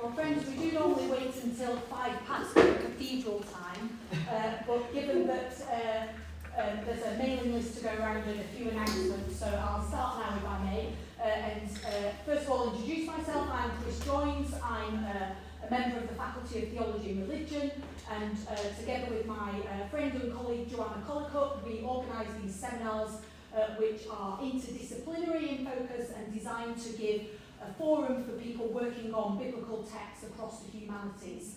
Well, friends, we do normally wait until 5 past for cathedral time, but given that there's a mailing list to go around and a few announcements, so I'll start now if I may. First of all, introduce myself. I'm Chris Joynes. I'm a member of the Faculty of Theology and Religion, and together with my friend and colleague Joanna Collicutt, we organise these seminars which are interdisciplinary in focus and designed to give a forum for people working on biblical texts across the humanities.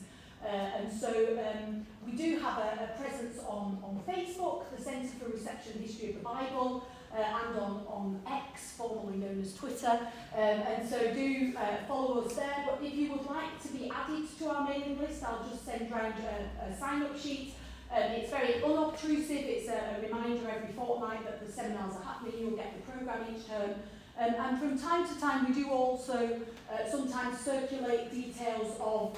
We do have a presence on Facebook, the Centre for Reception and History of the Bible, and on X, formerly known as Twitter. Do follow us there. But if you would like to be added to our mailing list, I'll just send round a sign-up sheet. It's very unobtrusive. It's a reminder every fortnight that the seminars are happening. You'll get the programme each term. And from time to time, we do also sometimes circulate details of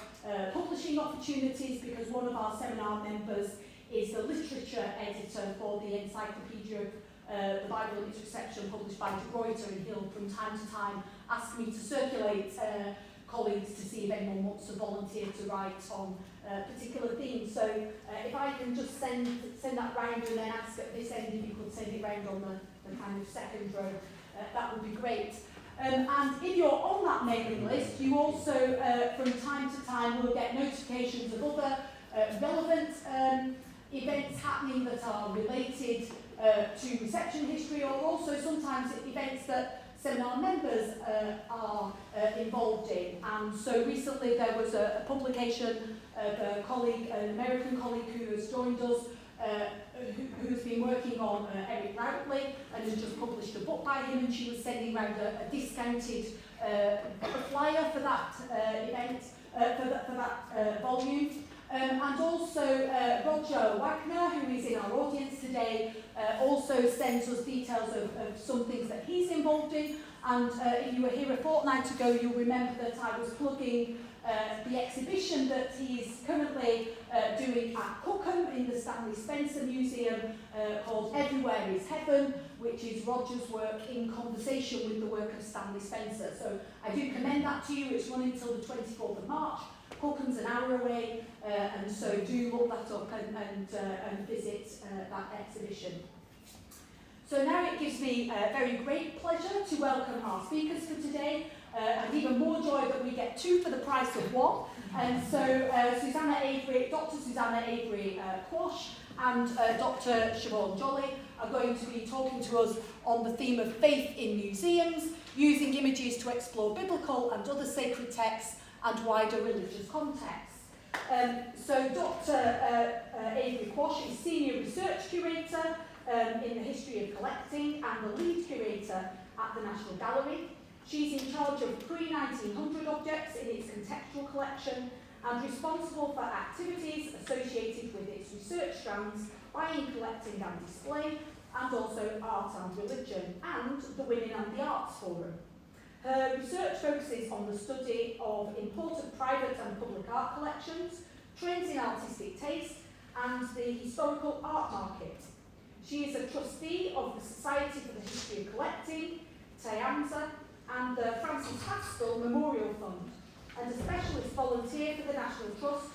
publishing opportunities, because one of our seminar members is the literature editor for the Encyclopedia of the Bible in its reception, published by De Gruyter, and he'll from time to time ask me to circulate colleagues to see if anyone wants to volunteer to write on particular themes. So if I can just send that round and then ask at this end if you could send it round on the kind of second row, that would be great. And if you're on that mailing list, you also, from time to time, will get notifications of other relevant events happening that are related to reception history, or also sometimes events that seminar members are involved in. And so recently there was a publication of a colleague, an American colleague who has joined us, who has been working on Eric Routley and has just published a book by him, and she was sending around a discounted flyer for that event, for that volume. And also Roger Wagner, who is in our audience today, also sends us details of some things that he's involved in. And if you were here a fortnight ago, you'll remember that I was plugging the exhibition that he's currently doing at Cookham in the Stanley Spencer Museum, called Everywhere is Heaven, which is Roger's work in conversation with the work of Stanley Spencer. So I do commend that to you. It's running until the 24th of March. Cookham's an hour away, and so do look that up and visit that exhibition. So now it gives me very great pleasure to welcome our speakers for today, and even more joy that we get two for the price of one. And so Dr. Susanna Avery-Quash and Dr. Siobhan Jolley are going to be talking to us on the theme of faith in museums, using images to explore biblical and other sacred texts and wider religious contexts. So Dr. Avery-Quash is Senior Research Curator in the History of Collecting and the Lead Curator at the National Gallery. She's in charge of pre-1900 objects in its contextual collection and responsible for activities associated with its research strands, buying, collecting and display, and also art and religion, and the Women and the Arts Forum. Her research focuses on the study of important private and public art collections, trends in artistic taste, and the historical art market. She is a trustee of the Society for the History of Collecting, TEAMSA, and the Francis Haskell Memorial Fund, and a specialist volunteer for the National Trust,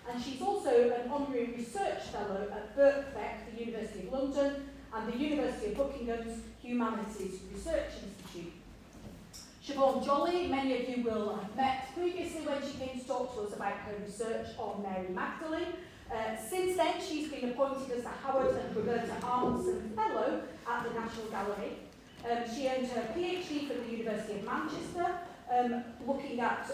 and she's also an honorary research fellow at Birkbeck, the University of London, and the University of Buckingham's Humanities Research Institute. Siobhan Jolley, many of you will have met previously when she came to talk to us about her research on Mary Magdalene. Since then, she's been appointed as the Howard and Roberta Armstrong Fellow at the National Gallery. She earned her PhD from the University of Manchester, looking at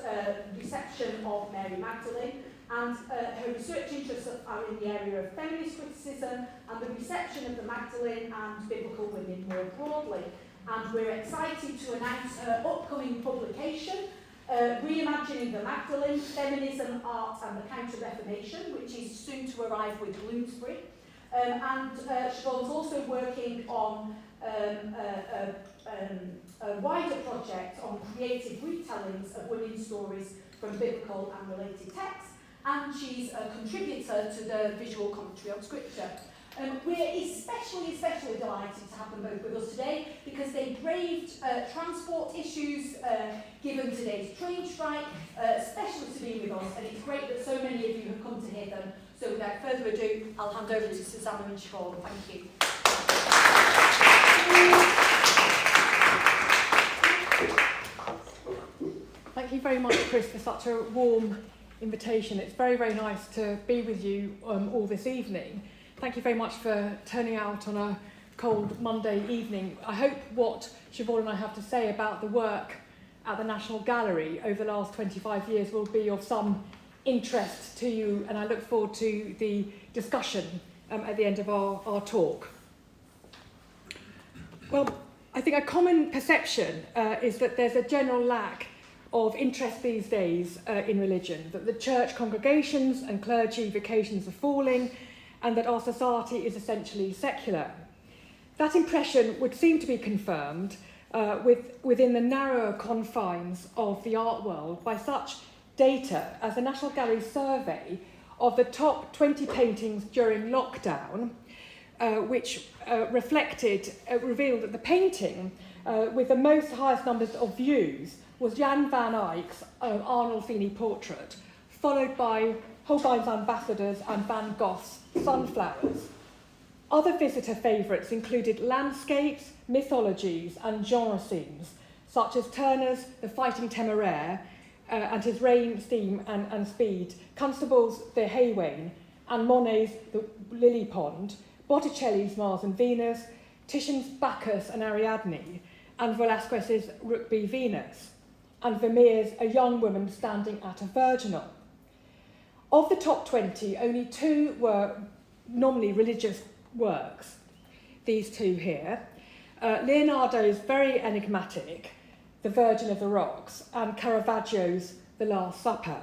reception of Mary Magdalene, and her research interests are in the area of feminist criticism and the reception of the Magdalene and biblical women more broadly. And we're excited to announce her upcoming publication, Reimagining the Magdalene, Feminism, Art and the Counter-Reformation, which is soon to arrive with Bloomsbury. Siobhan's also working on a wider project on creative retellings of women's stories from biblical and related texts, and she's a contributor to the visual commentary on scripture. We're especially delighted to have them both with us today, because because they braved transport issues given today's train strike, especially to be with us, and it's great that so many of you have come to hear them. So without further ado, I'll hand over to Susanna and Siobhan. Thank you. Thank you very much, Chris, for such a warm invitation. It's very, very nice to be with you all this evening. Thank you very much for turning out on a cold Monday evening. I hope what Siobhan and I have to say about the work at the National Gallery over the last 25 years will be of some interest to you, and I look forward to the discussion at the end of our talk. Well, I think a common perception is that there's a general lack of interest these days in religion, that the church congregations and clergy vocations are falling, and that our society is essentially secular. That impression would seem to be confirmed within the narrower confines of the art world by such data as the National Gallery's survey of the top 20 paintings during lockdown, which revealed that the painting with the highest numbers of views was Jan van Eyck's Arnold Feeney portrait, followed by Holbein's Ambassadors and Van Gogh's Sunflowers. Other visitor favourites included landscapes, mythologies and genre scenes, such as Turner's The Fighting Temeraire and his Rain, Steam and Speed, Constable's The Haywain and Monet's The Lily Pond, Botticelli's Mars and Venus, Titian's Bacchus and Ariadne, and Velázquez's Rugby Venus, and Vermeer's A Young Woman Standing at a Virginal. Of the top 20, only 2 were nominally religious works, these 2 here. Leonardo's very enigmatic The Virgin of the Rocks and Caravaggio's The Last Supper.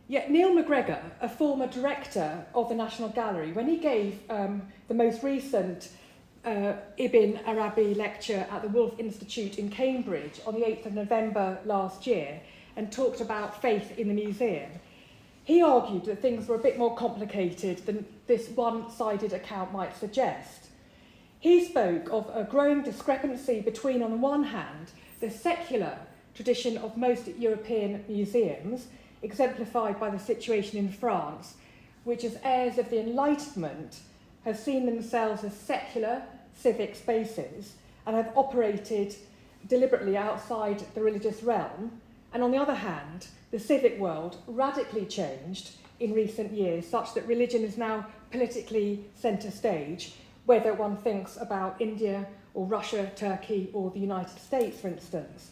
Yet Neil McGregor, a former director of the National Gallery, when he gave the most recent Ibn Arabi lecture at the Woolf Institute in Cambridge on the 8th of November last year and talked about faith in the museum, he argued that things were a bit more complicated than this one-sided account might suggest. He spoke of a growing discrepancy between, on the one hand, the secular tradition of most European museums, exemplified by the situation in France, which as heirs of the Enlightenment have seen themselves as secular civic spaces and have operated deliberately outside the religious realm, and on the other hand, the civic world radically changed in recent years, such that religion is now politically centre stage, whether one thinks about India or Russia, Turkey or the United States, for instance.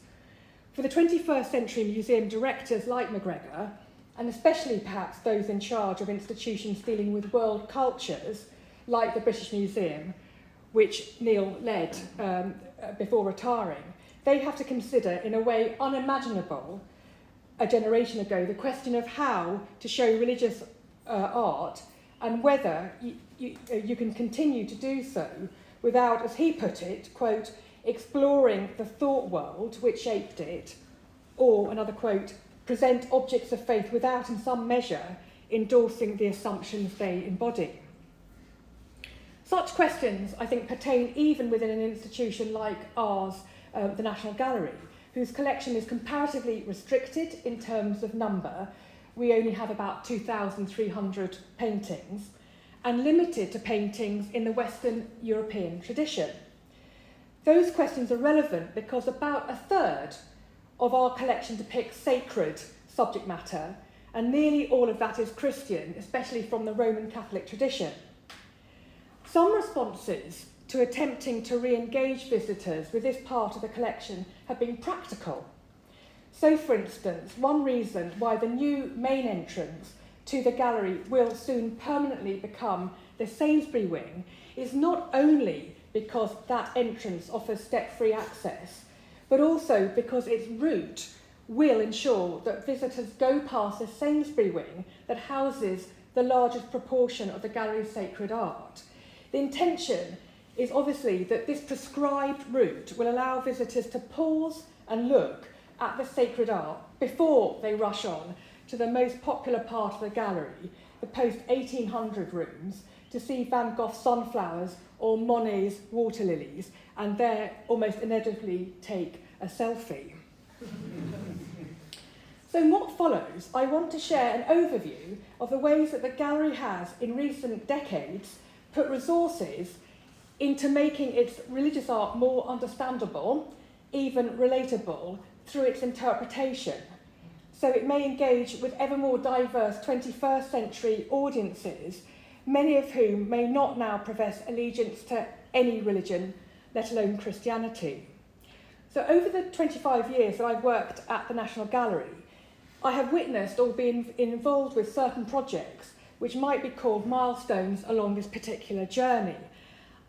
For the 21st century museum directors like McGregor, and especially perhaps those in charge of institutions dealing with world cultures, like the British Museum, which Neil led before retiring, they have to consider in a way unimaginable a generation ago the question of how to show religious art and whether you can continue to do so without, as he put it, quote, exploring the thought world which shaped it, or, another quote, present objects of faith without in some measure endorsing the assumptions they embody. Such questions, I think, pertain even within an institution like ours, the National Gallery, whose collection is comparatively restricted in terms of number. We only have about 2,300 paintings, and limited to paintings in the Western European tradition. Those questions are relevant because about a third of our collection depicts sacred subject matter, and nearly all of that is Christian, especially from the Roman Catholic tradition. Some responses to attempting to re-engage visitors with this part of the collection have been practical. So, for instance, one reason why the new main entrance to the gallery will soon permanently become the Sainsbury wing is not only because that entrance offers step-free access, but also because its route will ensure that visitors go past the Sainsbury wing that houses the largest proportion of the gallery's sacred art. The intention is obviously that this prescribed route will allow visitors to pause and look at the sacred art before they rush on to the most popular part of the gallery, the post-1800 rooms, to see Van Gogh's sunflowers or Monet's water lilies, and there almost inevitably take a selfie. So in what follows, I want to share an overview of the ways that the gallery has, in recent decades, put resources into making its religious art more understandable, even relatable, through its interpretation, so it may engage with ever more diverse 21st century audiences, many of whom may not now profess allegiance to any religion, let alone Christianity. So over the 25 years that I've worked at the National Gallery, I have witnessed or been involved with certain projects which might be called milestones along this particular journey.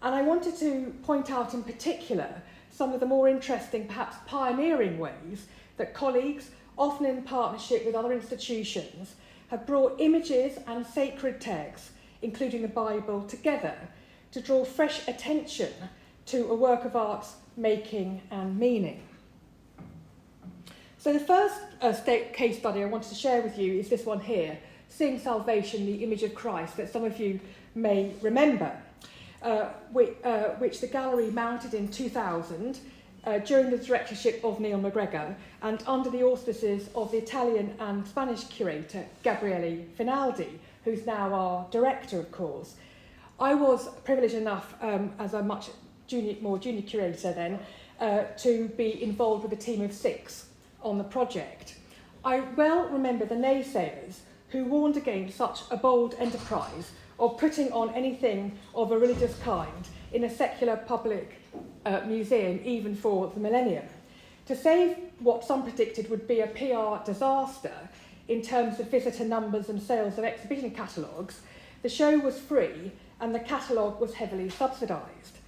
And I wanted to point out in particular some of the more interesting, perhaps pioneering ways that colleagues, often in partnership with other institutions, have brought images and sacred texts, including the Bible, together to draw fresh attention to a work of art's making and meaning. So the first case study I wanted to share with you is this one here, Seeing Salvation, the Image of Christ, that some of you may remember, which the gallery mounted in 2000 during the directorship of Neil McGregor and under the auspices of the Italian and Spanish curator Gabriele Finaldi, who's now our director, of course. I was privileged enough, as a much more junior curator then, to be involved with a team of 6 on the project. I well remember the naysayers who warned against such a bold enterprise of putting on anything of a religious kind in a secular public museum, even for the millennium. To save what some predicted would be a PR disaster in terms of visitor numbers and sales of exhibition catalogues, the show was free and the catalogue was heavily subsidised.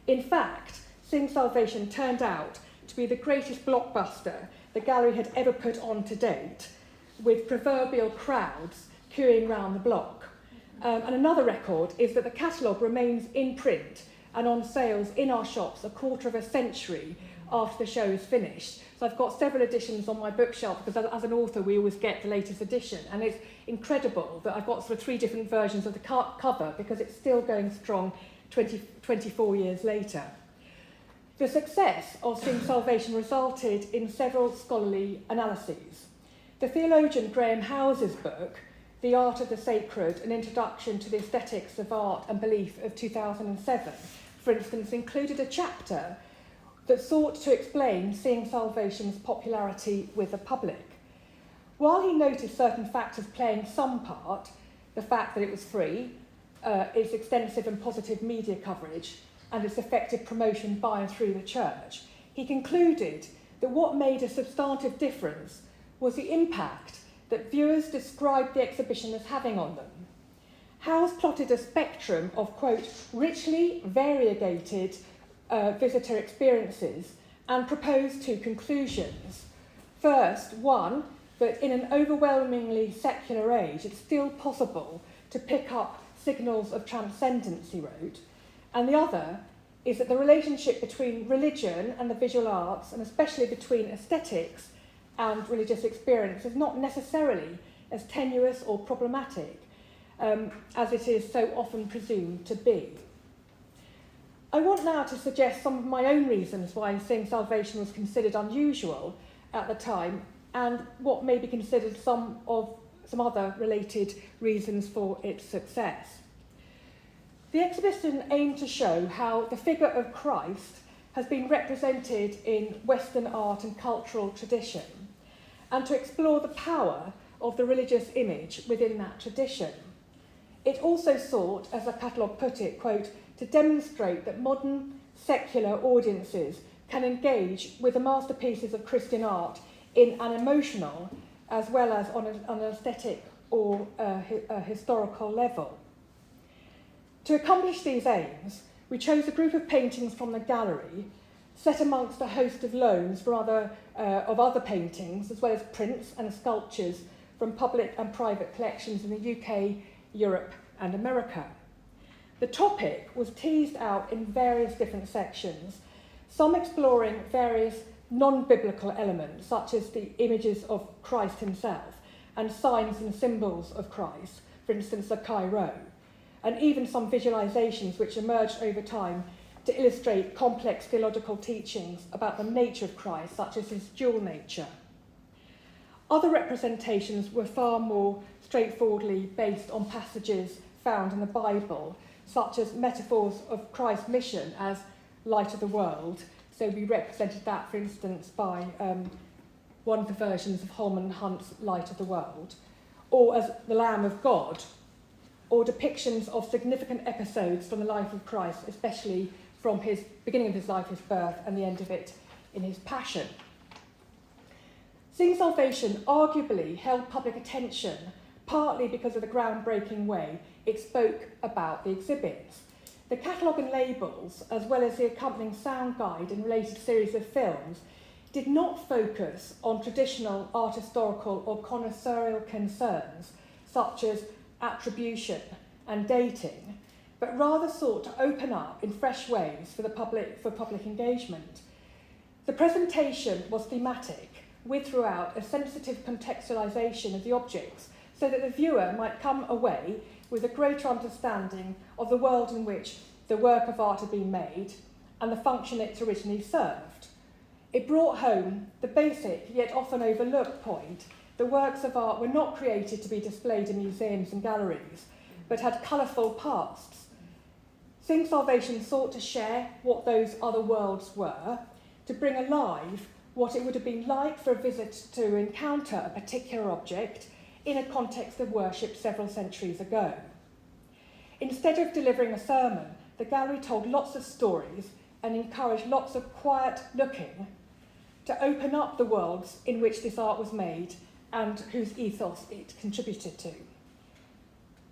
In fact, Seeing Salvation turned out to be the greatest blockbuster the gallery had ever put on to date, with proverbial crowds queuing round the block. And another record is that the catalogue remains in print and on sales in our shops a quarter of a century after the show is finished. So I've got several editions on my bookshelf because as an author we always get the latest edition, and it's incredible that I've got sort of 3 different versions of the cover because it's still going strong 24 years later. The success of Seeing Salvation resulted in several scholarly analyses. The theologian Graham House's book, The Art of the Sacred, An Introduction to the Aesthetics of Art and Belief of 2007, for instance, included a chapter that sought to explain Seeing Salvation's popularity with the public. While he noted certain factors playing some part, the fact that it was free, its extensive and positive media coverage, and its effective promotion by and through the church, he concluded that what made a substantive difference was the impact that viewers described the exhibition as having on them. House plotted a spectrum of, quote, richly variegated visitor experiences and proposed 2 conclusions. First, one, that in an overwhelmingly secular age, it's still possible to pick up signals of transcendence, he wrote. And the other is that the relationship between religion and the visual arts, and especially between aesthetics and religious experience, is not necessarily as tenuous or problematic as it is so often presumed to be. I want now to suggest some of my own reasons why Seeing Salvation was considered unusual at the time, and what may be considered some other related reasons for its success. The exhibition aimed to show how the figure of Christ has been represented in Western art and cultural tradition, and to explore the power of the religious image within that tradition. It also sought, as the catalogue put it, quote, to demonstrate that modern secular audiences can engage with the masterpieces of Christian art in an emotional as well as on an aesthetic or a historical level. To accomplish these aims, we chose a group of paintings from the gallery, set amongst a host of loans from other paintings, as well as prints and sculptures from public and private collections in the UK, Europe and America. The topic was teased out in various different sections, some exploring various non-biblical elements, such as the images of Christ himself and signs and symbols of Christ, for instance, the Chi Rho, and even some visualizations which emerged over time to illustrate complex theological teachings about the nature of Christ, such as his dual nature. Other representations were far more straightforwardly based on passages found in the Bible, such as metaphors of Christ's mission as light of the world. So we represented that, for instance, by one of the versions of Holman Hunt's Light of the World, or as the Lamb of God, or depictions of significant episodes from the life of Christ, especially from his beginning of his life, his birth, and the end of it in his passion. Seeing Salvation arguably held public attention, partly because of the groundbreaking way it spoke about the exhibits. The catalogue and labels, as well as the accompanying sound guide and related series of films, did not focus on traditional art historical or connoisseurial concerns, such as attribution and dating, but rather sought to open up in fresh ways for public engagement. The presentation was thematic, with throughout a sensitive contextualisation of the objects, so that the viewer might come away with a greater understanding of the world in which the work of art had been made and the function it originally served. It brought home the basic yet often overlooked point that works of art were not created to be displayed in museums and galleries, but had colourful pasts. Seeing Salvation sought to share what those other worlds were, to bring alive what it would have been like for a visitor to encounter a particular object in a context of worship several centuries ago. Instead of delivering a sermon, the gallery told lots of stories and encouraged lots of quiet looking to open up the worlds in which this art was made and whose ethos it contributed to.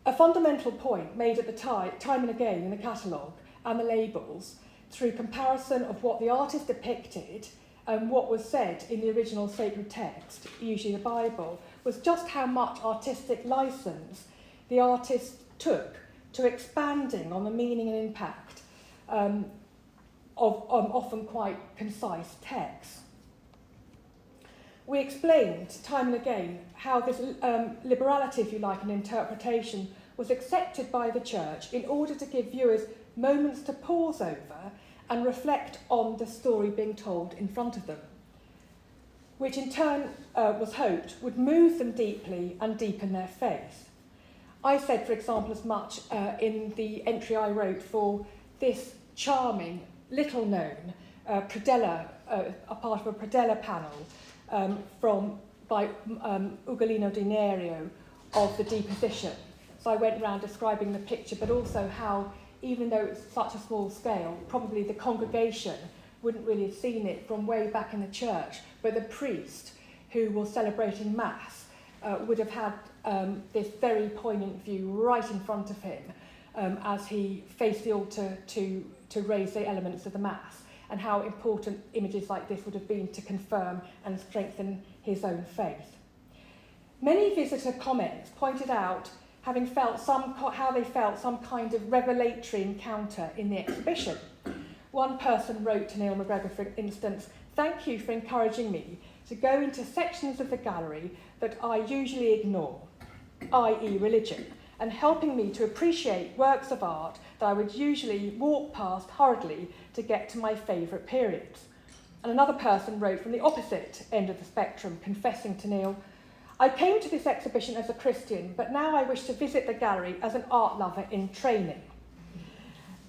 A fundamental point made at the time and again in the catalogue and the labels, through comparison of what the artist depicted and what was said in the original sacred text, usually the Bible, was just how much artistic license the artist took to expanding on the meaning and impact of often quite concise texts. We explained time and again how this liberality, if you like, in interpretation was accepted by the church in order to give viewers moments to pause over and reflect on the story being told in front of them, which in turn was hoped would move them deeply and deepen their faith. I said, for example, as much in the entry I wrote for this charming, little-known predella, a part of a predella panel by Ugolino Di Nerio of the deposition. So I went around describing the picture, but also how, even though it's such a small scale, probably the congregation wouldn't really have seen it from way back in the church, but the priest who was celebrating Mass would have had this very poignant view right in front of him as he faced the altar to raise the elements of the Mass, and how important images like this would have been to confirm and strengthen his own faith. Many visitor comments pointed out how they felt some kind of revelatory encounter in the exhibition. One person wrote to Neil McGregor, for instance, "Thank you for encouraging me to go into sections of the gallery that I usually ignore, i.e. religion, and helping me to appreciate works of art that I would usually walk past hurriedly to get to my favourite periods." And another person wrote from the opposite end of the spectrum, confessing to Neil, "I came to this exhibition as a Christian, but now I wish to visit the gallery as an art lover in training."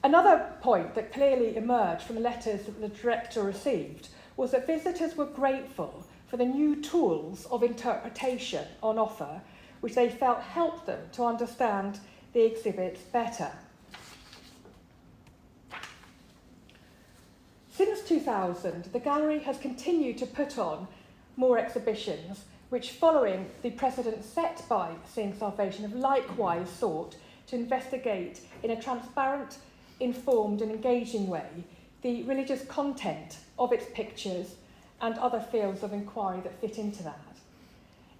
Another point that clearly emerged from the letters that the director received was that visitors were grateful for the new tools of interpretation on offer, which they felt helped them to understand the exhibits better. Since 2000, the gallery has continued to put on more exhibitions which, following the precedent set by Seeing Salvation, have likewise sought to investigate in a transparent, informed and engaging way the religious content of its pictures and other fields of inquiry that fit into that.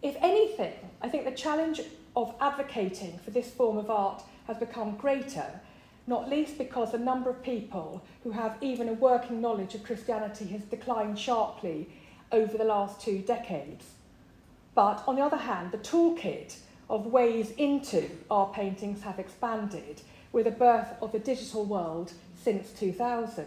If anything, I think the challenge of advocating for this form of art has become greater, not least because the number of people who have even a working knowledge of Christianity has declined sharply over the last 2 decades. But on the other hand, the toolkit of ways into our paintings have expanded, with the birth of the digital world since 2000.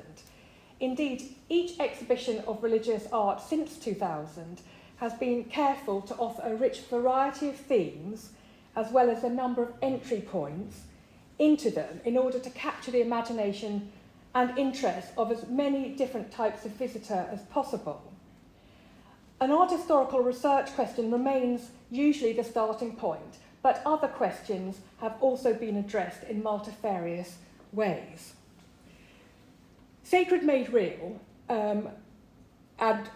Indeed, each exhibition of religious art since 2000 has been careful to offer a rich variety of themes, as well as a number of entry points into them in order to capture the imagination and interest of as many different types of visitor as possible. An art historical research question remains usually the starting point, but other questions have also been addressed in multifarious ways. Sacred Made Real and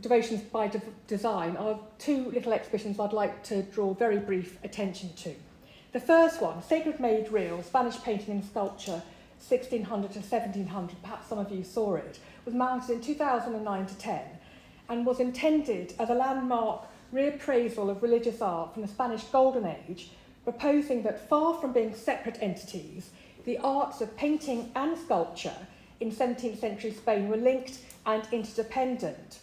Devotions by Design are two little exhibitions I'd like to draw very brief attention to. The first one, Sacred Made Real, Spanish Painting and Sculpture, 1600 to 1700, perhaps some of you saw it, was mounted in 2009 to 10 and was intended as a landmark reappraisal of religious art from the Spanish Golden Age, proposing that far from being separate entities, the arts of painting and sculpture in 17th century Spain were linked and interdependent.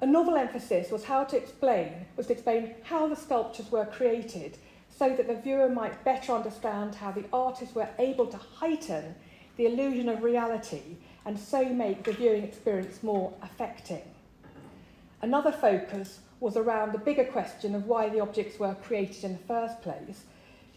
A novel emphasis was to explain how the sculptures were created so that the viewer might better understand how the artists were able to heighten the illusion of reality and so make the viewing experience more affecting. Another focus was around the bigger question of why the objects were created in the first place.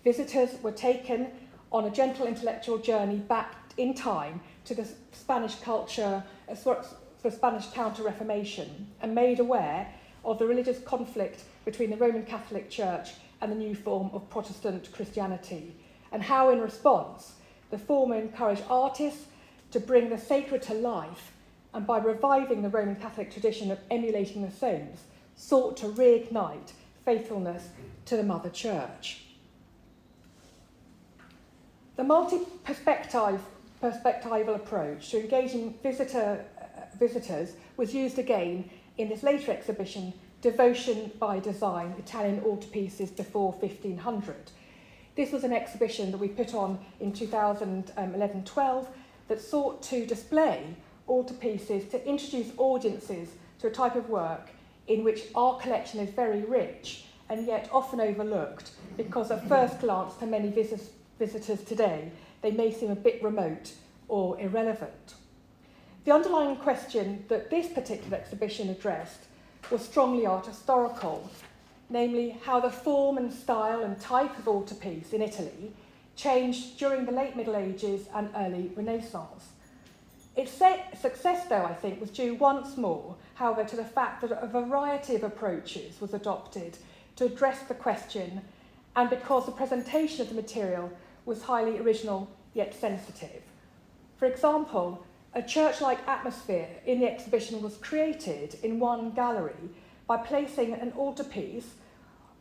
Visitors were taken on a gentle intellectual journey back in time to the Spanish culture, the Spanish Counter-Reformation, and made aware of the religious conflict between the Roman Catholic Church and the new form of Protestant Christianity, and how in response the former encouraged artists to bring the sacred to life, and by reviving the Roman Catholic tradition of emulating the saints, sought to reignite faithfulness to the Mother Church. The multi-perspectival approach to engaging visitors was used again in this later exhibition, Devotion by Design, Italian Altarpieces Before 1500. This was an exhibition that we put on in 2011-12 that sought to display altarpieces to introduce audiences to a type of work in which our collection is very rich and yet often overlooked because at first glance to many visitors today they may seem a bit remote or irrelevant. The underlying question that this particular exhibition addressed was strongly art historical, namely how the form and style and type of altarpiece in Italy changed during the late Middle Ages and early Renaissance. Its success, though, I think, was due once more, however, to the fact that a variety of approaches was adopted to address the question, and because the presentation of the material was highly original yet sensitive. For example, a church-like atmosphere in the exhibition was created in one gallery by placing an altarpiece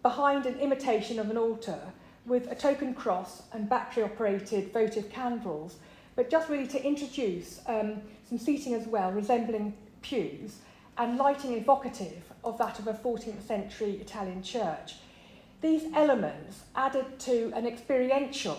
behind an imitation of an altar with a token cross and battery-operated votive candles, but just really to introduce some seating as well, resembling pews, and lighting evocative of that of a 14th century Italian church. These elements added to an experiential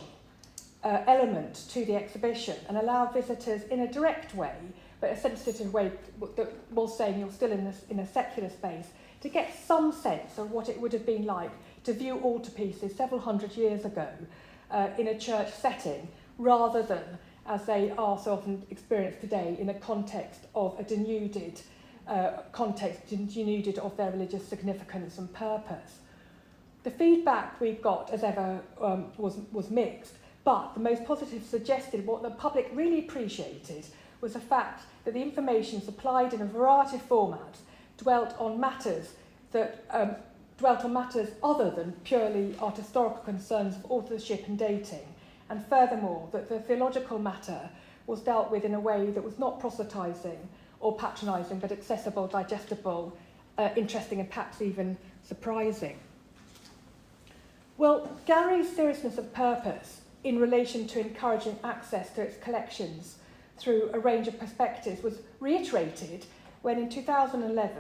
element to the exhibition and allowed visitors in a direct way, but a sensitive way, that was saying you're still in a secular space, to get some sense of what it would have been like to view altarpieces several hundred years ago in a church setting, rather than, as they are so often experienced today, in a context of a denuded of their religious significance and purpose. The feedback we got, as ever, was mixed, but the most positive suggested what the public really appreciated was the fact that the information supplied in a variety of formats dwelt on matters other than purely art historical concerns of authorship and dating, and furthermore that the theological matter was dealt with in a way that was not proselytising or patronising, but accessible, digestible, interesting and perhaps even surprising. Well, Gallery's seriousness of purpose in relation to encouraging access to its collections through a range of perspectives was reiterated when in 2011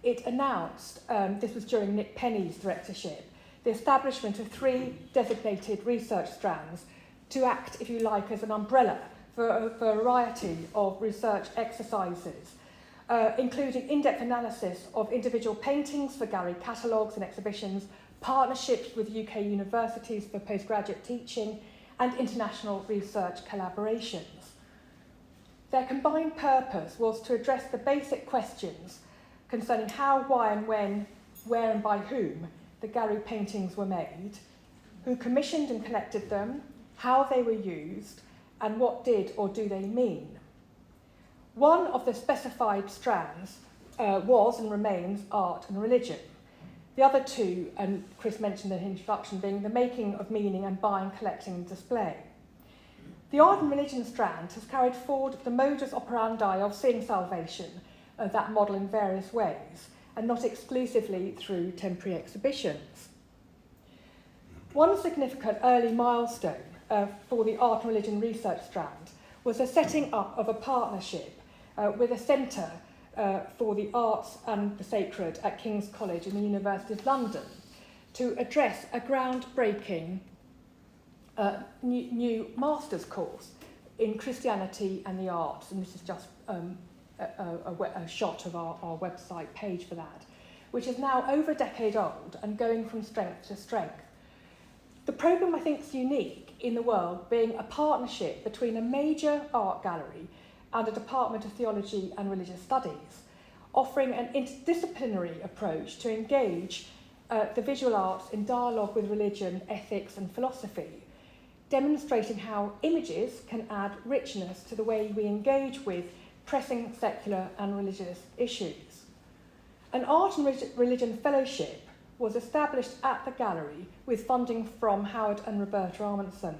it announced, this was during Nick Penny's directorship, the establishment of 3 designated research strands to act, if you like, as an umbrella for a variety of research exercises, including in-depth analysis of individual paintings for gallery catalogues and exhibitions, partnerships with UK universities for postgraduate teaching, and international research collaborations. Their combined purpose was to address the basic questions concerning how, why and when, where and by whom the gallery paintings were made, who commissioned and collected them, how they were used, and what did or do they mean. One of the specified strands was and remains art and religion. The other two, and Chris mentioned in the introduction, being the making of meaning and buying, collecting and display. The art and religion strand has carried forward the modus operandi of seeing salvation, that model in various ways, and not exclusively through temporary exhibitions. One significant early milestone for the art and religion research strand was the setting up of a partnership with a centre for the arts and the sacred at King's College in the University of London to address a groundbreaking new master's course in Christianity and the arts, and this is just a shot of our website page for that, which is now over a decade old and going from strength to strength. The programme, I think, is unique in the world, being a partnership between a major art gallery and a Department of Theology and Religious Studies, offering an interdisciplinary approach to engage the visual arts in dialogue with religion, ethics and philosophy, demonstrating how images can add richness to the way we engage with pressing secular and religious issues. An art and religion fellowship was established at the gallery with funding from Howard and Roberta Amundsen.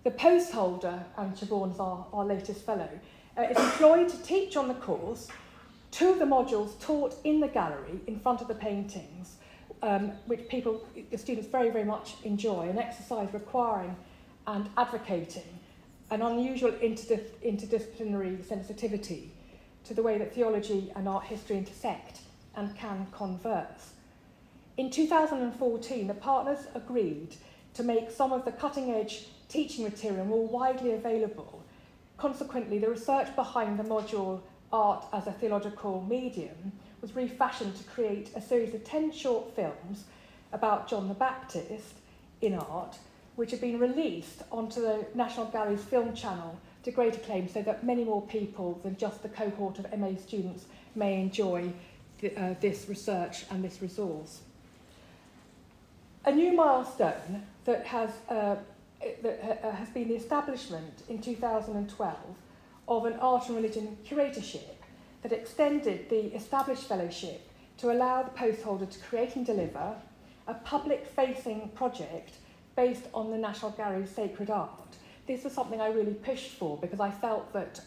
The post holder, and Siobhan's our latest fellow, is employed to teach on the course. Two of the modules taught in the gallery in front of the paintings, which the students very, very much enjoy, an exercise requiring and advocating an unusual interdisciplinary sensitivity to the way that theology and art history intersect and can converse. In 2014, the partners agreed to make some of the cutting-edge teaching material more widely available. Consequently, the research behind the module Art as a Theological Medium was refashioned to create a series of 10 short films about John the Baptist in art, which have been released onto the National Gallery's film channel to great acclaim, so that many more people than just the cohort of MA students may enjoy this research and this resource. A new milestone that has been the establishment in 2012 of an art and religion curatorship that extended the established fellowship to allow the post holder to create and deliver a public-facing project based on the National Gallery's sacred art. This was something I really pushed for because I felt that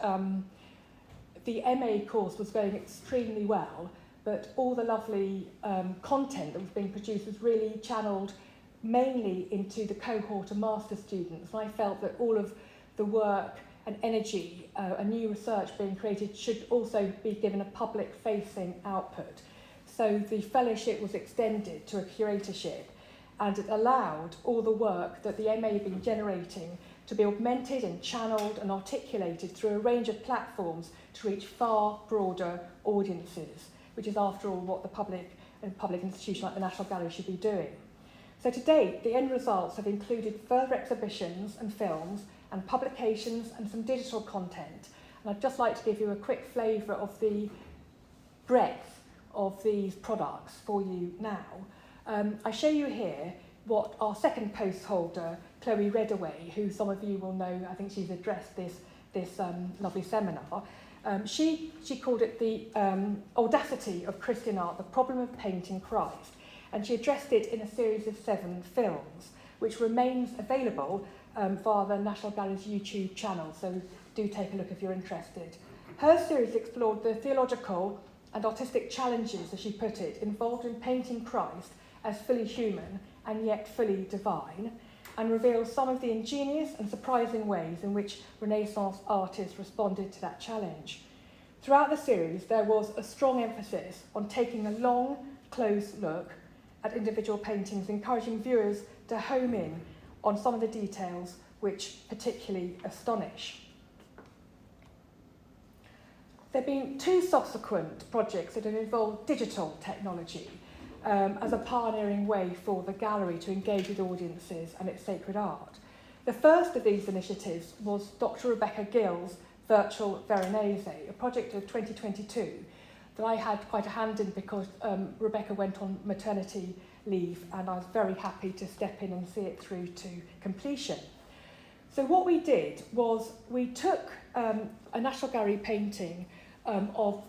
the MA course was going extremely well, but all the lovely content that was being produced was really channeled mainly into the cohort of master students. And I felt that all of the work and energy and new research being created should also be given a public-facing output. So the fellowship was extended to a curatorship, and it allowed all the work that the MA had been generating to be augmented and channeled and articulated through a range of platforms to reach far broader audiences, which is, after all, what the public institution like the National Gallery should be doing. So to date, the end results have included further exhibitions and films and publications and some digital content. And I'd just like to give you a quick flavour of the breadth of these products for you now. I show you here what our second post holder, Chloe Redaway, who some of you will know, I think she's addressed this lovely seminar. She called it the audacity of Christian art, the problem of painting Christ. And she addressed it in a series of 7 films, which remains available via the National Gallery's YouTube channel, so do take a look if you're interested. Her series explored the theological and artistic challenges, as she put it, involved in painting Christ as fully human and yet fully divine, and reveals some of the ingenious and surprising ways in which Renaissance artists responded to that challenge. Throughout the series, there was a strong emphasis on taking a long, close look at individual paintings, encouraging viewers to home in on some of the details which particularly astonish. There have been 2 subsequent projects that have involved digital technology as a pioneering way for the gallery to engage with audiences and its sacred art. The first of these initiatives was Dr. Rebecca Gill's Virtual Veronese, a project of 2022 that I had quite a hand in because Rebecca went on maternity leave, and I was very happy to step in and see it through to completion. So what we did was we took a National Gallery painting of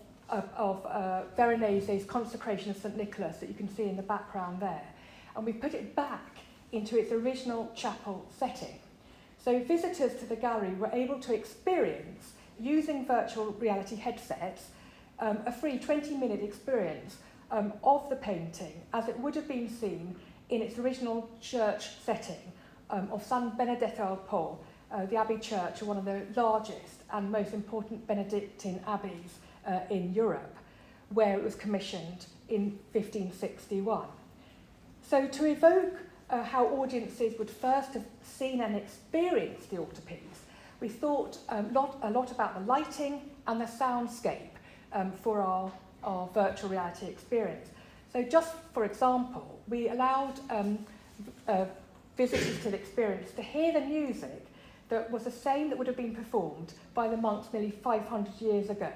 Veronese's Consecration of St Nicholas that you can see in the background there, and we put it back into its original chapel setting. So visitors to the gallery were able to experience, using virtual reality headsets, a free 20-minute experience of the painting as it would have been seen in its original church setting of San Benedetto al Po, the Abbey Church, one of the largest and most important Benedictine abbeys in Europe, where it was commissioned in 1561. So to evoke how audiences would first have seen and experienced the altarpiece, we thought a lot about the lighting and the soundscape for our virtual reality experience. So just for example, we allowed visitors to the experience to hear the music that was the same that would have been performed by the monks nearly 500 years ago,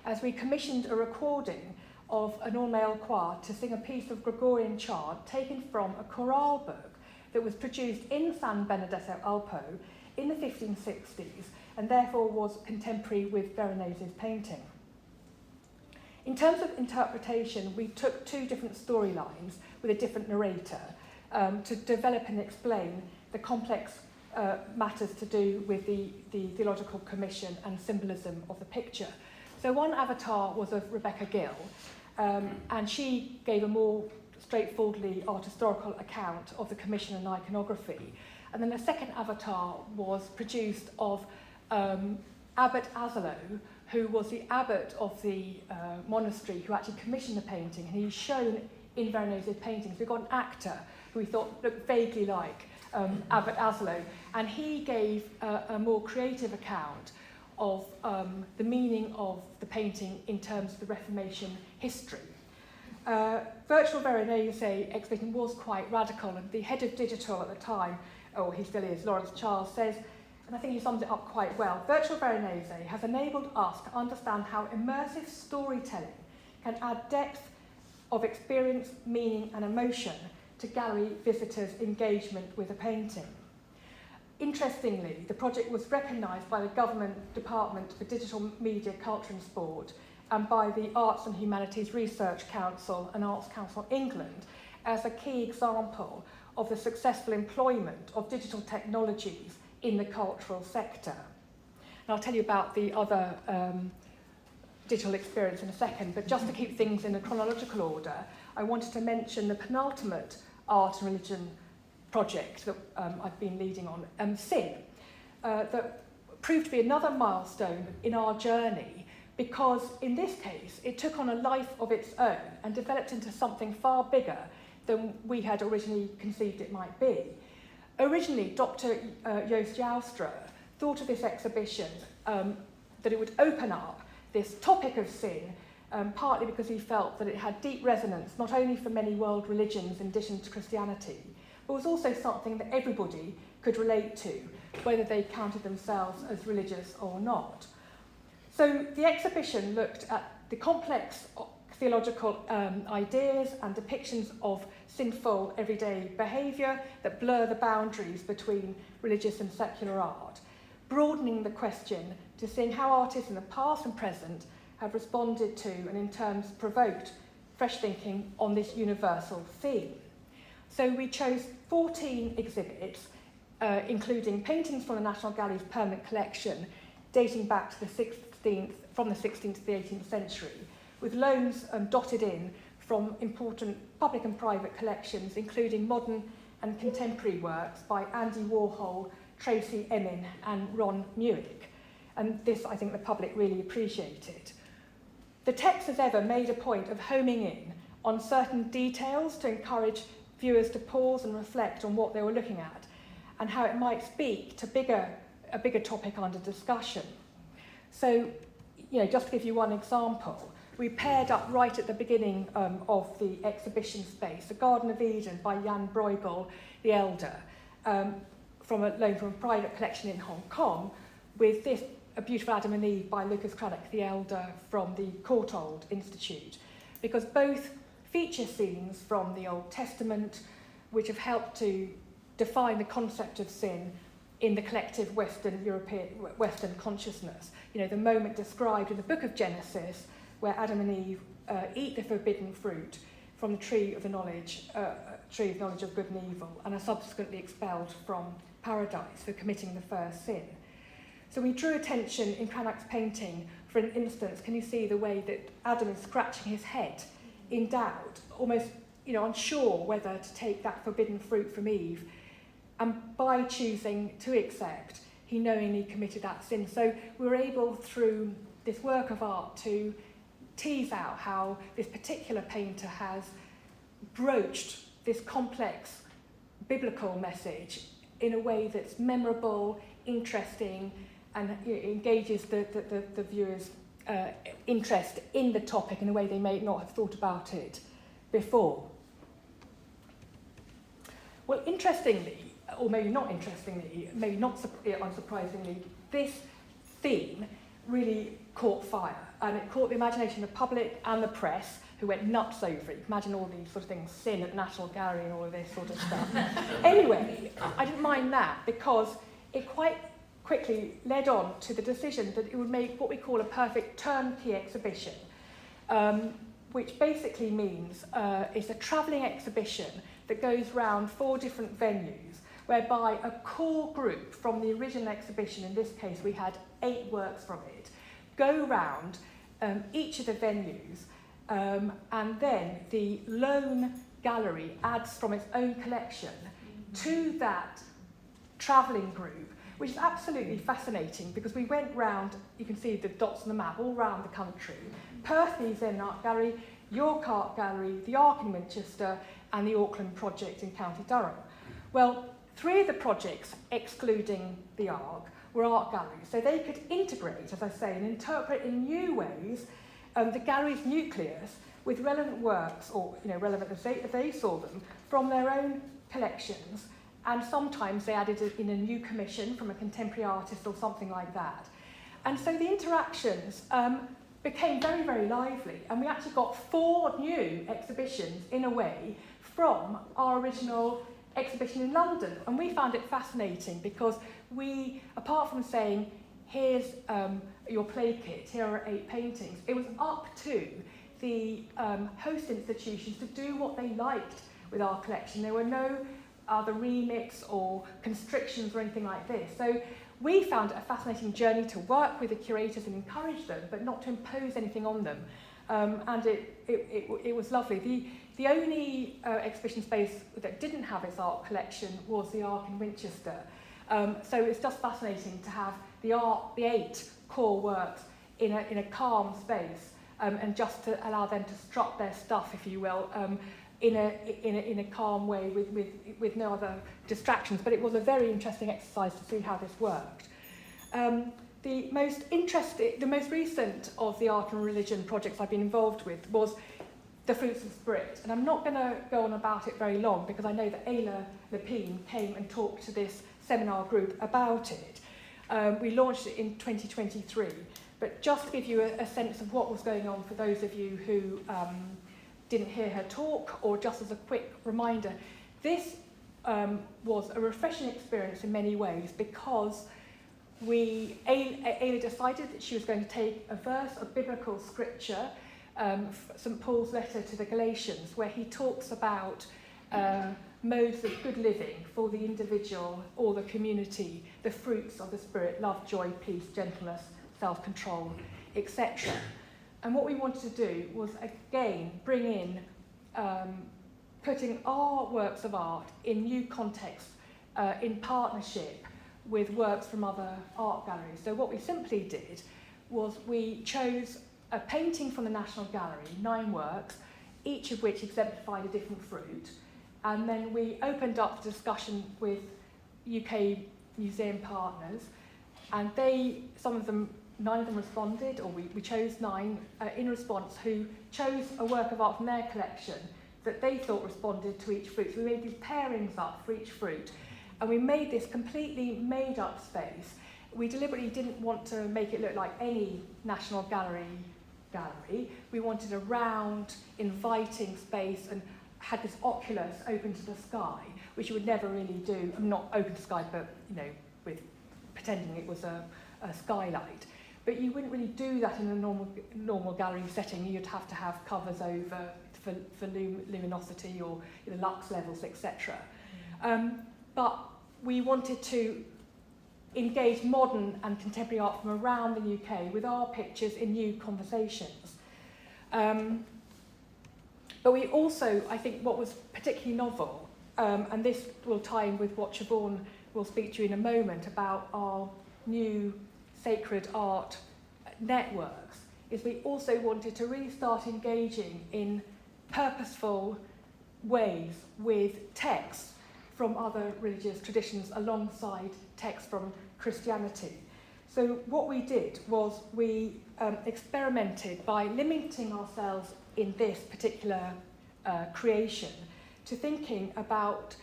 as we commissioned a recording of an all-male choir to sing a piece of Gregorian chant taken from a chorale book that was produced in San Benedetto al Po in the 1560s, and therefore was contemporary with Veronese's painting. In terms of interpretation, we took two different storylines with a different narrator to develop and explain the complex matters to do with the theological commission and symbolism of the picture. So one avatar was of Rebecca Gill, and she gave a more straightforwardly art historical account of the commission and iconography. And then the second avatar was produced of Abbot Asolo, who was the abbot of the monastery who actually commissioned the painting, and he's shown in Veronese's paintings. We've got an actor who we thought looked vaguely like Abbot Asolo, and he gave a more creative account of the meaning of the painting in terms of the Reformation history. Virtual Veronese exhibition was quite radical, and the head of digital at the time, or he still is, Lawrence Charles, says, and I think he sums it up quite well, Virtual Veronese has enabled us to understand how immersive storytelling can add depth of experience, meaning and emotion to gallery visitors' engagement with a painting. Interestingly, the project was recognised by the Government Department for Digital Media, Culture and Sport and by the Arts and Humanities Research Council and Arts Council England as a key example of the successful employment of digital technologies in the cultural sector. And I'll tell you about the other digital experience in a second, but just to keep things in a chronological order, I wanted to mention the penultimate art and religion project that I've been leading on, SIN, that proved to be another milestone in our journey, because in this case it took on a life of its own and developed into something far bigger than we had originally conceived it might be. Originally, Dr. Joost Joustra thought of this exhibition that it would open up this topic of sin, partly because he felt that it had deep resonance not only for many world religions in addition to Christianity, but was also something that everybody could relate to, whether they counted themselves as religious or not. So the exhibition looked at the complex theological ideas and depictions of sinful everyday behaviour that blur the boundaries between religious and secular art, broadening the question to seeing how artists in the past and present have responded to and in turn provoked fresh thinking on this universal theme. So we chose 14 exhibits, including paintings from the National Gallery's permanent collection dating back to from the 16th to the 18th century, with loans dotted in from important public and private collections, including modern and contemporary works by Andy Warhol, Tracy Emin and Ron Muick. And this, I think, the public really appreciated. The text, as ever, made a point of homing in on certain details to encourage viewers to pause and reflect on what they were looking at and how it might speak to a bigger topic under discussion. So, just to give you one example, we paired up right at the beginning of the exhibition space, The Garden of Eden by Jan Bruegel the Elder, from a loan from a private collection in Hong Kong, with this A Beautiful Adam and Eve by Lucas Craddock, the elder from the Courtauld Institute, because both feature scenes from the Old Testament, which have helped to define the concept of sin in the collective Western consciousness. You know, the moment described in the book of Genesis, where Adam and Eve eat the forbidden fruit from the tree of knowledge of good and evil, and are subsequently expelled from paradise for committing the first sin. So we drew attention in Cranach's painting, for an instance, can you see the way that Adam is scratching his head in doubt, almost, you know, unsure whether to take that forbidden fruit from Eve, and by choosing to accept, he knowingly committed that sin. So we were able, through this work of art, to tease out how this particular painter has broached this complex biblical message in a way that's memorable, interesting, and engages the viewer's interest in the topic in a way they may not have thought about it before. Well, interestingly, or maybe not interestingly, maybe not unsurprisingly, this theme really caught fire, and it caught the imagination of the public and the press, who went nuts over it. Imagine all these sort of things, sin at the National Gallery and all of this sort of stuff. Anyway, I didn't mind that, because it quite quickly led on to the decision that it would make what we call a perfect turnkey exhibition, which basically means it's a travelling exhibition that goes round 4 different venues, whereby a core group from the original exhibition, in this case we had 8 works from it, go round each of the venues, and then the lone gallery adds from its own collection to that travelling group, which is absolutely fascinating, because we went round, you can see the dots on the map, all round the country. Perth Museum Art Gallery, York Art Gallery, the Ark in Winchester, and the Auckland Project in County Durham. Well, 3 of the projects, excluding the Ark, were art galleries, so they could integrate, as I say, and interpret in new ways the gallery's nucleus with relevant works, or relevant as they saw them, from their own collections, and sometimes they added it in a new commission from a contemporary artist or something like that. And so the interactions became very, very lively, and we actually got 4 new exhibitions, in a way, from our original exhibition in London. And we found it fascinating, because we, apart from saying, here's your play kit, here are 8 paintings, it was up to the host institutions to do what they liked with our collection. There were no other remix or constrictions or anything like this. So we found it a fascinating journey to work with the curators and encourage them, but not to impose anything on them. And it was lovely. The only exhibition space that didn't have its art collection was the Ark in Winchester. So it's just fascinating to have the 8 core works in a calm space, and just to allow them to strut their stuff, if you will, in a calm way with no other distractions. But it was a very interesting exercise to see how this worked. The most recent of the art and religion projects I've been involved with was the Fruits of the Spirit. And I'm not going to go on about it very long, because I know that Ayla Lepine came and talked to this seminar group about it. We launched it in 2023. But just to give you a sense of what was going on for those of you who didn't hear her talk, or just as a quick reminder, this was a refreshing experience in many ways, because Ayla decided that she was going to take a verse of biblical scripture, St. Paul's letter to the Galatians, where he talks about modes of good living for the individual or the community, the fruits of the Spirit, love, joy, peace, gentleness, self-control, etc. And what we wanted to do was, again, bring in, putting our works of art in new contexts, in partnership with works from other art galleries. So what we simply did was we chose a painting from the National Gallery, 9 works, each of which exemplified a different fruit, and then we opened up the discussion with UK museum partners, and 9 of them responded, or we chose 9 in response, who chose a work of art from their collection that they thought responded to each fruit. So we made these pairings up for each fruit, And we made this completely made-up space. We deliberately didn't want to make it look like any National Gallery. We wanted a round, inviting space and had this oculus open to the sky, which you would never really do. Not open to the sky, but with pretending it was a skylight. But you wouldn't really do that in a normal gallery setting. You'd have to have covers over for luminosity or lux levels, etc. But we wanted to engage modern and contemporary art from around the UK with our pictures in new conversations. But we also, I think what was particularly novel, and this will tie in with what Siobhan will speak to you in a moment about our new sacred art networks, is we also wanted to really start engaging in purposeful ways with texts from other religious traditions alongside texts from Christianity. So what we did was we experimented by limiting ourselves in this particular creation to thinking about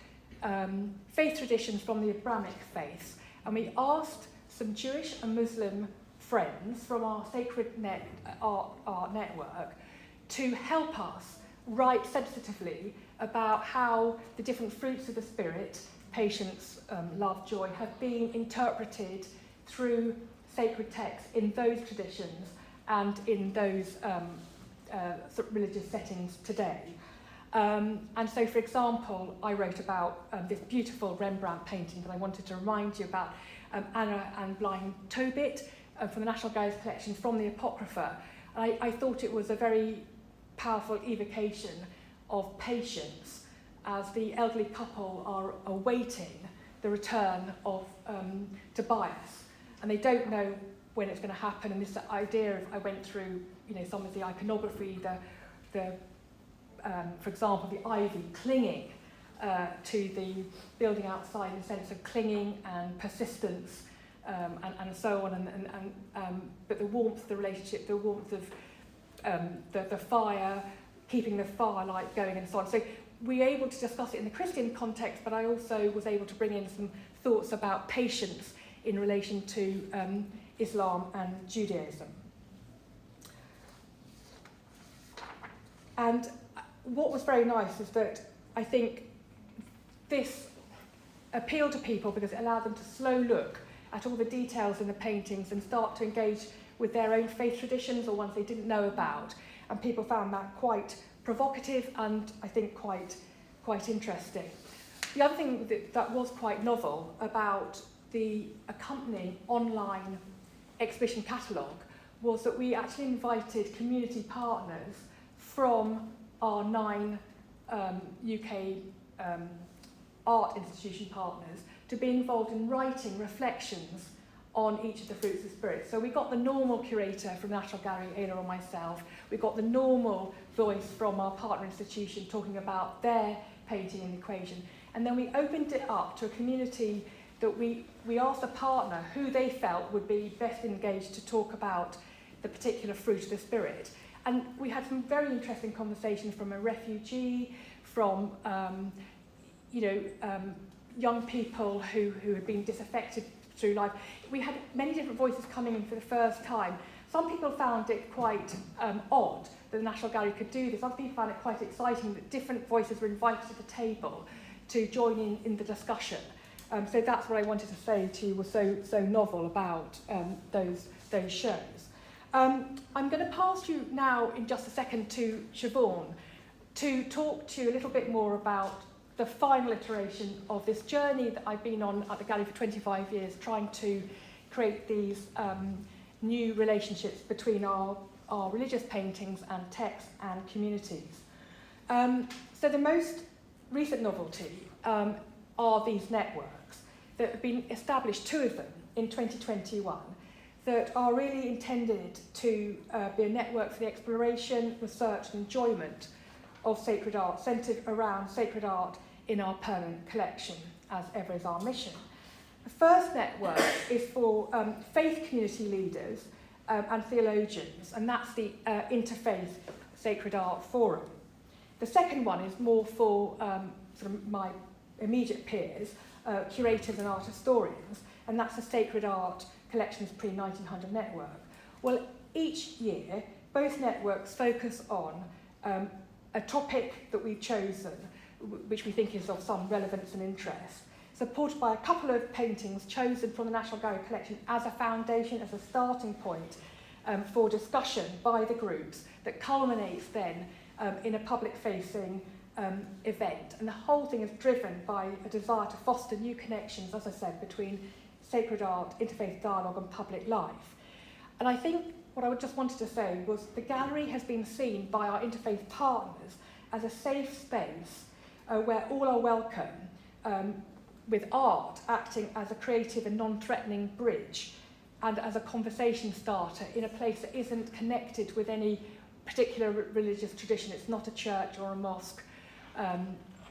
faith traditions from the Abrahamic faiths, and we asked some Jewish and Muslim friends from our sacred art network to help us write sensitively about how the different fruits of the Spirit, patience, love, joy, have been interpreted through sacred texts in those traditions and in those sort of religious settings today. And so, for example, I wrote about this beautiful Rembrandt painting that I wanted to remind you about, Anna and Blind Tobit from the National Gallery's collection from the Apocrypha. I thought it was a very powerful evocation of patience as the elderly couple are awaiting the return of Tobias, and they don't know when it's going to happen. And this idea of, I went through some of the iconography, for example, the ivy clinging to the building outside, in the sense of clinging and persistence, and so on, but the warmth of the relationship, the warmth of the fire, keeping the firelight going, and so on. So we were able to discuss it in the Christian context, but I also was able to bring in some thoughts about patience in relation to Islam and Judaism. And what was very nice is that I think this appealed to people because it allowed them to slow look at all the details in the paintings and start to engage with their own faith traditions or ones they didn't know about. And people found that quite provocative and I think quite interesting. The other thing that was quite novel about the accompanying online exhibition catalogue was that we actually invited community partners from our 9 UK art institution partners to be involved in writing reflections on each of the fruits of the Spirit. So we got the normal curator from National Gallery, Ayla, or myself. We got the normal voice from our partner institution talking about their painting in the equation. And then we opened it up to a community that we asked a partner who they felt would be best engaged to talk about the particular fruit of the Spirit. And we had some very interesting conversations from a refugee, from young people who had been disaffected through life. We had many different voices coming in for the first time. Some people found it quite odd that the National Gallery could do this. Other people found it quite exciting that different voices were invited to the table to join in the discussion. So that's what I wanted to say to you was so novel about those shows. I'm going to pass you now in just a second to Siobhan to talk to you a little bit more about the final iteration of this journey that I've been on at the Gallery for 25 years, trying to create these new relationships between our religious paintings and texts and communities. So the most recent novelty are these networks that have been established, 2 of them in 2021, that are really intended to be a network for the exploration, research and enjoyment of sacred art, centred around sacred art in our permanent collection, as ever is our mission. The first network is for faith community leaders and theologians, and that's the Interfaith Sacred Art Forum. The second one is more for sort of my immediate peers, curators and art historians, and that's the Sacred Art Collections Pre-1900 Network. Well, each year, both networks focus on a topic that we've chosen, which we think is of some relevance and interest, supported by a couple of paintings chosen from the National Gallery collection as a foundation, as a starting point for discussion by the groups that culminates then in a public-facing event. And the whole thing is driven by a desire to foster new connections, as I said, between sacred art, interfaith dialogue and public life. And I think what I just wanted to say was the gallery has been seen by our interfaith partners as a safe space where all are welcome, with art acting as a creative and non-threatening bridge and as a conversation starter in a place that isn't connected with any particular religious tradition. It's not a church or a mosque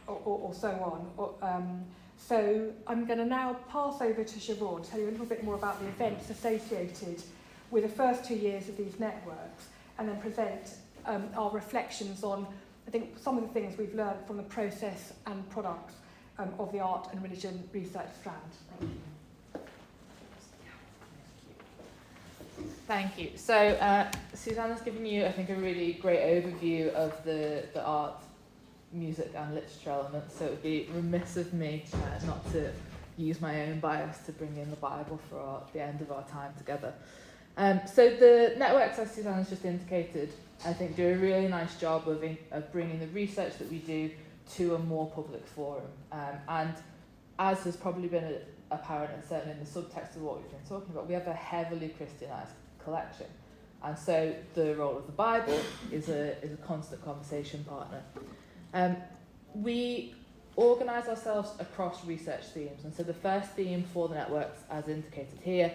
or so on. So I'm going to now pass over to Siobhan to tell you a little bit more about the events associated with the first 2 years of these networks, and then present our reflections on, I think, some of the things we've learned from the process and products of the art and religion research strand. Thank you. Thank you. So Susanna's given you, I think, a really great overview of the art, music and literature elements, so it would be remiss of me not to use my own bias to bring in the Bible for the end of our time together. So the networks, as Susanna's just indicated, I think do a really nice job of bringing the research that we do to a more public forum. And as has probably been apparent, and certainly in the subtext of what we've been talking about, we have a heavily Christianized collection. And so the role of the Bible is a constant conversation partner. We organise ourselves across research themes. And so the first theme for the networks, as indicated here,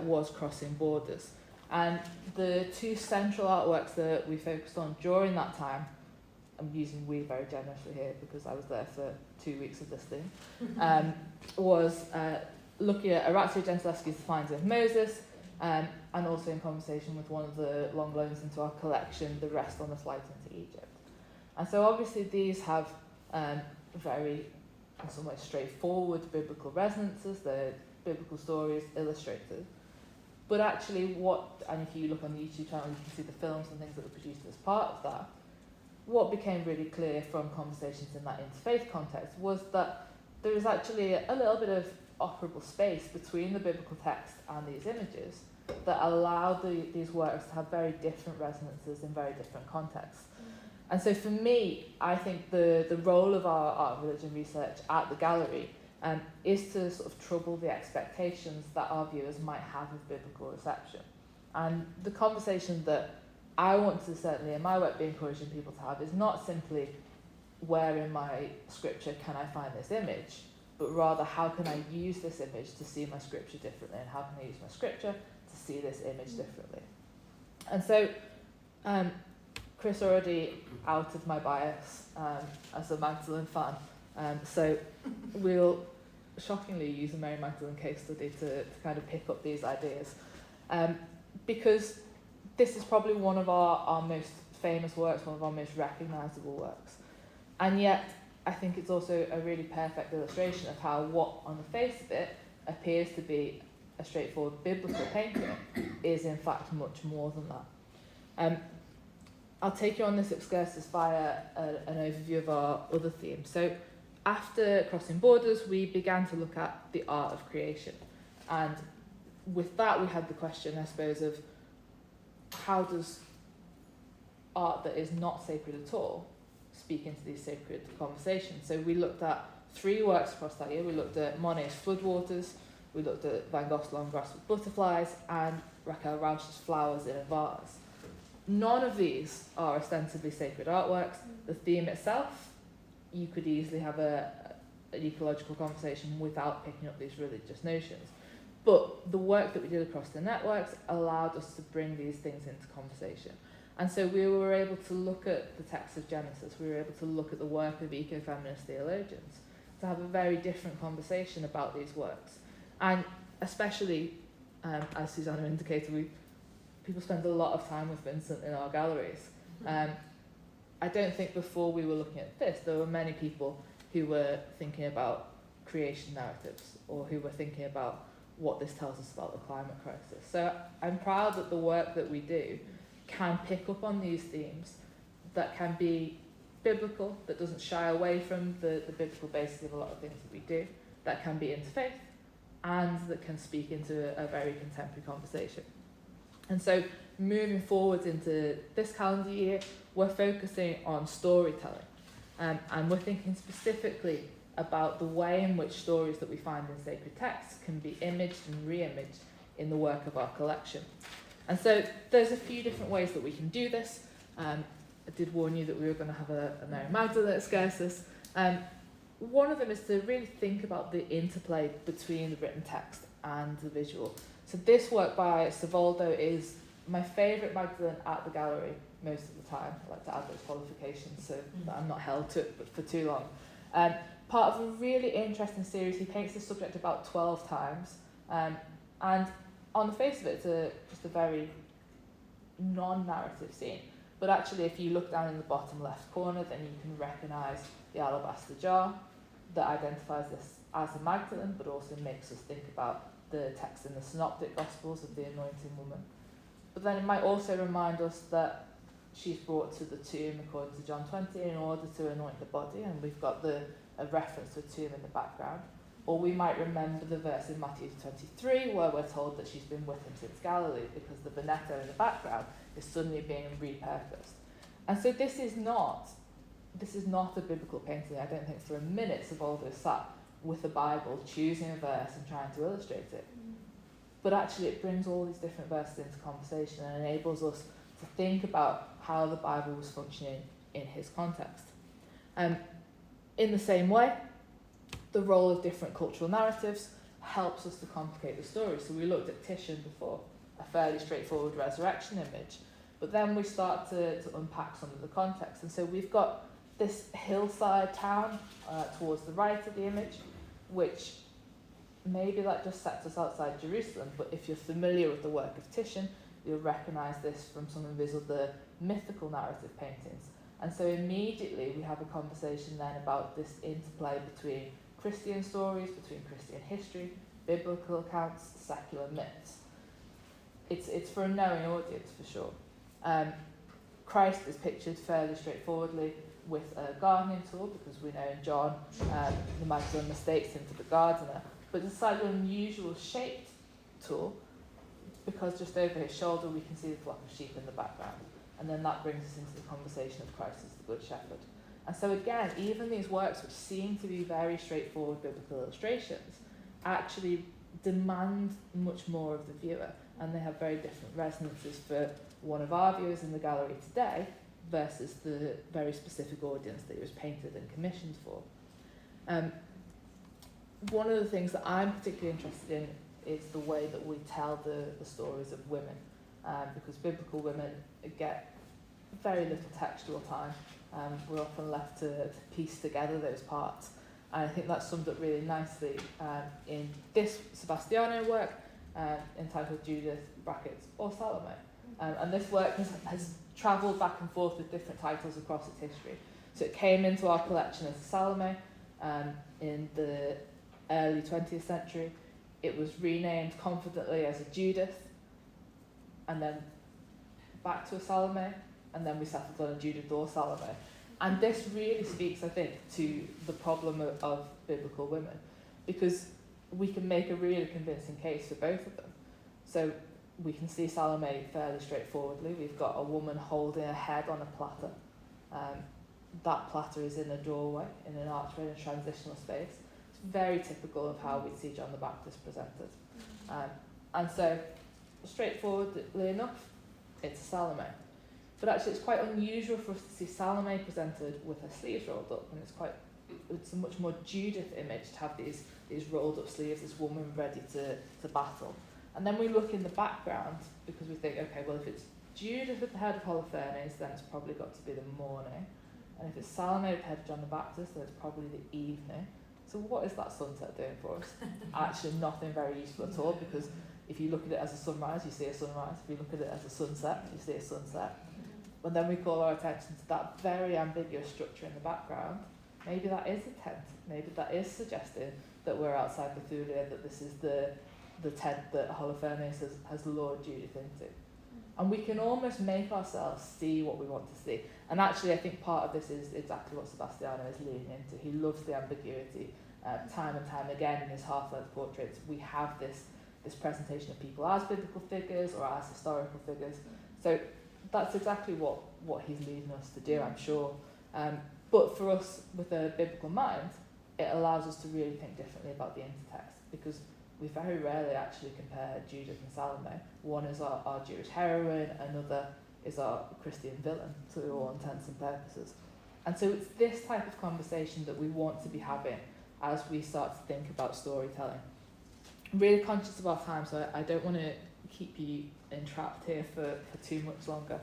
was crossing borders. And the two central artworks that we focused on during that time, I'm using we very generously here because I was there for 2 weeks of this thing, was looking at Orazio Gentileschi's The Finding of Moses, and also in conversation with one of the long loans into our collection, The Rest on the Flight into Egypt. And so obviously these have very, in some ways, straightforward biblical resonances. They're biblical stories illustrated. But actually and if you look on the YouTube channel, you can see the films and things that were produced as part of that. What became really clear from conversations in that interfaith context was that there is actually a little bit of operable space between the biblical text and these images that allow these works to have very different resonances in very different contexts. And so for me, I think the role of our art and religion research at the gallery is to sort of trouble the expectations that our viewers might have of biblical reception. And the conversation that I want to certainly in my work be encouraging people to have is not simply where in my scripture can I find this image, but rather how can I use this image to see my scripture differently, and how can I use my scripture to see this image differently. And so Chris already outed my bias as a Magdalene fan, so we'll shockingly use a Mary Magdalene case study to kind of pick up these ideas, because this is probably one of our most famous works, one of our most recognisable works. And yet, I think it's also a really perfect illustration of how what, on the face of it, appears to be a straightforward biblical painting is in fact much more than that. I'll take you on this excursus via an overview of our other themes. So after Crossing Borders, we began to look at the art of creation. And with that, we had the question, I suppose, of how does art that is not sacred at all speak into these sacred conversations? So we looked at 3 works across that year. We looked at Monet's Floodwaters, we looked at Van Gogh's Long Grass with Butterflies, and Raquel Rausch's Flowers in a Vase. None of these are ostensibly sacred artworks. The theme itself, you could easily have an ecological conversation without picking up these religious notions. But the work that we did across the networks allowed us to bring these things into conversation. And so we were able to look at the text of Genesis, we were able to look at the work of ecofeminist theologians, to have a very different conversation about these works. And especially, as Susanna indicated, people spend a lot of time with Vincent in our galleries. I don't think before we were looking at this, there were many people who were thinking about creation narratives, or who were thinking about what this tells us about the climate crisis. So I'm proud that the work that we do can pick up on these themes, that can be biblical, that doesn't shy away from the biblical basis of a lot of things that we do, that can be interfaith, and that can speak into a very contemporary conversation. And so moving forward into this calendar year, we're focusing on storytelling, and we're thinking specifically about the way in which stories that we find in sacred texts can be imaged and re-imaged in the work of our collection. And so there's a few different ways that we can do this. I did warn you that we were going to have a Mary Magdalene excursus. One of them is to really think about the interplay between the written text and the visual. So this work by Savoldo is my favourite Magdalene at the gallery most of the time. I like to add those qualifications so that I'm not held to it for too long. Part of a really interesting series, he paints this subject about 12 times. And on the face of it, it's just a very non-narrative scene. But actually, if you look down in the bottom left corner, then you can recognise the alabaster jar that identifies this as a Magdalene, but also makes us think about the text in the synoptic gospels of the anointing woman. But then it might also remind us that she's brought to the tomb according to John 20 in order to anoint the body, and we've got a reference to a tomb in the background. Or we might remember the verse in Matthew 23 where we're told that she's been with him since Galilee, because the Veneto in the background is suddenly being repurposed. And so this is not a biblical painting. I don't think for a minute Savoldo sat with the Bible choosing a verse and trying to illustrate it. But actually it brings all these different verses into conversation and enables us to think about how the Bible was functioning in his context. In the same way, the role of different cultural narratives helps us to complicate the story. So we looked at Titian before, a fairly straightforward resurrection image, but then we start to unpack some of the context. And so we've got this hillside town towards the right of the image, which maybe that just sets us outside Jerusalem, but if you're familiar with the work of Titian, you'll recognise this from some of his other mythical narrative paintings. And so immediately we have a conversation then about this interplay between Christian stories, between Christian history, biblical accounts, secular myths. It's for a knowing audience for sure. Christ is pictured fairly straightforwardly with a gardening tool, because we know in John the Magdalene mistakes him for the gardener, but it's a slightly unusual shaped tool, because just over his shoulder we can see the flock of sheep in the background. And then that brings us into the conversation of Christ as the Good Shepherd. And so again, even these works which seem to be very straightforward biblical illustrations actually demand much more of the viewer, and they have very different resonances for one of our viewers in the gallery today versus the very specific audience that it was painted and commissioned for. One of the things that I'm particularly interested in is the way that we tell the stories of women, because biblical women get very little textual time. We're often left to piece together those parts, and I think that's summed up really nicely in this Sebastiano work entitled Judith or Salome. And this work has travelled back and forth with different titles across its history. So it came into our collection as a Salome in the early 20th century. It was renamed confidently as a Judith, and then back to a Salome, and then we settled on a Judith or Salome. And this really speaks, I think, to the problem of biblical women, because we can make a really convincing case for both of them. So we can see Salome fairly straightforwardly. We've got a woman holding a head on a platter. That platter is in a doorway, in an archway, in a transitional space. It's very typical of how we'd see John the Baptist presented. And so, straightforwardly enough, it's Salome. But actually it's quite unusual for us to see Salome presented with her sleeves rolled up, and it's a much more Judith image to have these rolled up sleeves, this woman ready to battle. And then we look in the background, because we think, okay, well, if it's Judith at the head of Holofernes, then it's probably got to be the morning. And if it's Salome at the head of John the Baptist, then it's probably the evening. So what is that sunset doing for us? Actually nothing very useful at all, because if you look at it as a sunrise, you see a sunrise. If you look at it as a sunset, you see a sunset. But then we call our attention to that very ambiguous structure in the background. Maybe that is a tent. Maybe that is suggesting that we're outside Bethulia, that this is the tent that Holofernes has lured Judith into. And we can almost make ourselves see what we want to see. And actually, I think part of this is exactly what Sebastiano is leaning into. He loves the ambiguity. Time and time again in his half-length portraits, we have this presentation of people as biblical figures or as historical figures. So that's exactly what he's leading us to do, I'm sure. But for us, with a biblical mind, it allows us to really think differently about the intertext, because we very rarely actually compare Judith and Salome. One is our Jewish heroine, another is our Christian villain, to all intents and purposes. And so it's this type of conversation that we want to be having as we start to think about storytelling. I'm really conscious of our time, so I don't want to keep you entrapped here for too much longer.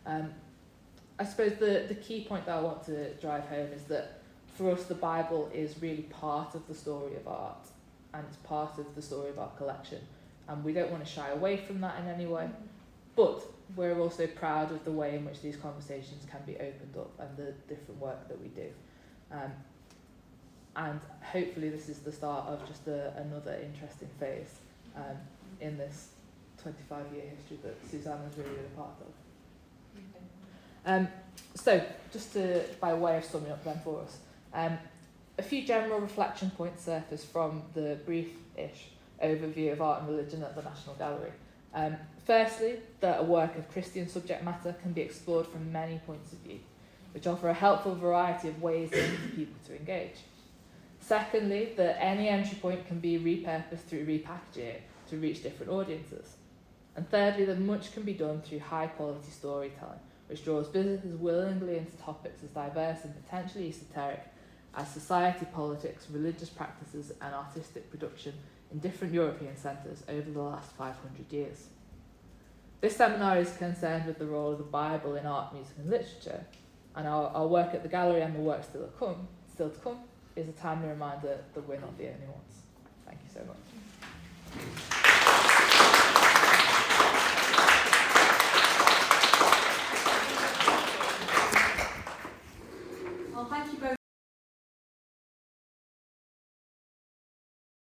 I suppose the key point that I want to drive home is that for us the Bible is really part of the story of art, and it's part of the story of our collection, and we don't want to shy away from that in any way, but we're also proud of the way in which these conversations can be opened up and the different work that we do. And hopefully this is the start of just another interesting phase in this 25-year history that Susanna's really been a part of. So, just by way of summing up then for us, a few general reflection points surface from the brief-ish overview of art and religion at the National Gallery. Firstly, that a work of Christian subject matter can be explored from many points of view, which offer a helpful variety of ways for people to engage. Secondly, that any entry point can be repurposed through repackaging it to reach different audiences. And thirdly, that much can be done through high-quality storytelling, which draws visitors willingly into topics as diverse and potentially esoteric as society, politics, religious practices and artistic production in different European centres over the last 500 years. This seminar is concerned with the role of the Bible in art, music and literature, and our work at the gallery and the work still to come is a timely reminder that we're not the only ones. Thank you so much.